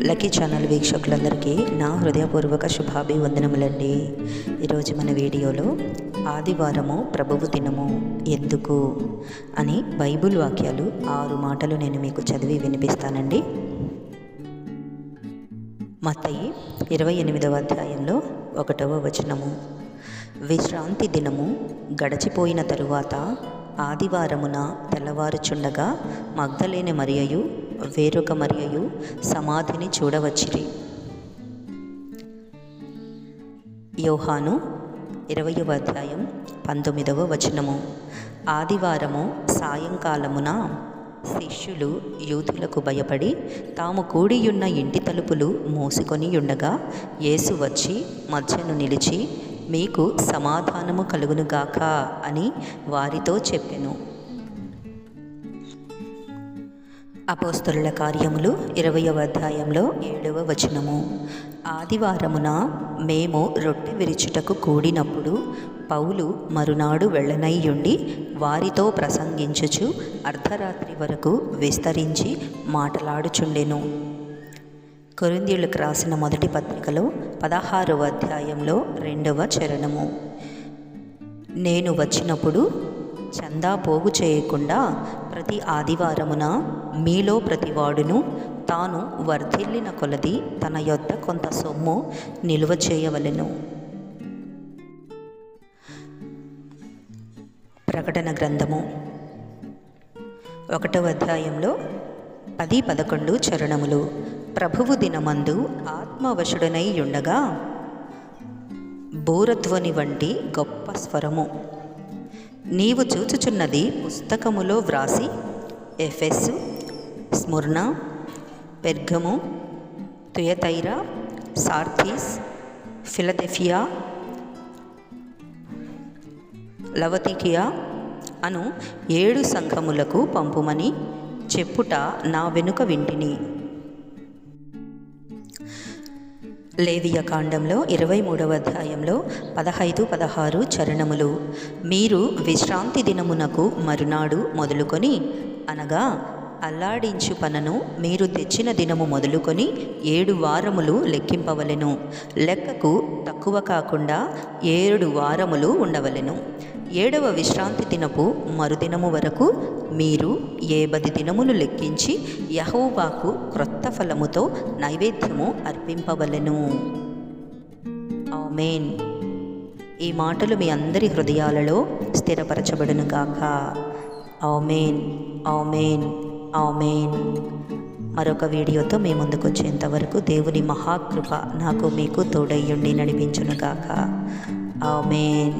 Lucky channel వీక్షకులందరికీ నా హృదయపూర్వక శుభాభివందనములండి. ఈరోజు మన వీడియోలో ఆదివారము ప్రభువు దినము ఎందుకు అని బైబిల్ వాక్యాలు 6 మాటలు నేను మీకు చదివి వినిపిస్తానండి. మత్తయి 28వ అధ్యాయంలో 1వ వచనము, విశ్రాంతి దినము గడచిపోయిన తరువాత ఆదివారమున తెల్లవారుచుండగా మగ్దలేని మరియయు వేరొక మరియయు సమాధిని చూడవచ్చిరి. యోహాను 20వ అధ్యాయం 19వ వచనము, ఆదివారము సాయంకాలమున శిష్యులు యూదులకు భయపడి తాము కూడియున్న ఇంటి తలుపులు మూసుకొని ఉండగా యేసు వచ్చి మధ్యను నిలిచి, మీకు సమాధానము కలుగునుగాక అని వారితో చెప్పెను. అపోస్తలుల కార్యములు 20వ అధ్యాయంలో 7వ వచనము, ఆదివారమున మేము రొట్టె విరుచుటకు కూడినప్పుడు పౌలు మరునాడు వెళ్ళనయ్యుండి వారితో ప్రసంగించుచు అర్ధరాత్రి వరకు విస్తరించి మాటలాడుచుండెను. కొరింథీయులకు రాసిన మొదటి పత్రికలో 16వ అధ్యాయంలో 2వ చరణము, నేను వచ్చినప్పుడు చందా పోగు చేయకుండా ప్రతి ఆదివారమున మీలో ప్రతివాడును తాను వర్ధిల్లిన కొలది తన యొద్ద కొంత సొమ్ము నిలువ చేయవలెను. ప్రకటన గ్రంథము 1వ అధ్యాయంలో 10-11 చరణములు, ప్రభువు దినమందు ఆత్మవశుడనై ఉండగా బూరధ్వని వంటి గొప్ప స్వరము, నీవు చూచుచున్నది పుస్తకములో వ్రాసి Ephesus, Smyrna, Pergamum, Thyatira, Sardis, Philadelphia, Laodicea అను 7 సంఘములకు పంపుమని చెప్పుట నా వెనుక వింటిని. లేవియ కాండంలో 23వ అధ్యాయంలో 15-16 చరణములు, మీరు విశ్రాంతి దినమునకు మరునాడు మొదలుకొని అనగా అల్లాడించు పనను మీరు తెచ్చిన దినము మొదలుకొని 7 వారములు లెక్కింపవలెను. లెక్కకు తక్కువ కాకుండా 7 వారములు ఉండవలెను. 7వ విశ్రాంతి దినపు మరుదినము వరకు మీరు 70 దినములు లెక్కించి యెహోవాకు క్రొత్త ఫలముతో నైవేద్యము అర్పింపవలెను. ఆమేన్. ఈ మాటలు మీ అందరి హృదయాలలో స్థిరపరచబడును గాక. ఆమేన్, ఆమేన్, ఆమేన్. మరొక వీడియోతో మీ ముందుకు వచ్చేంత వరకు దేవుని మహాకృప నాకు మీకు తోడయ్యుండి నడిపించును గాక. ఆమేన్.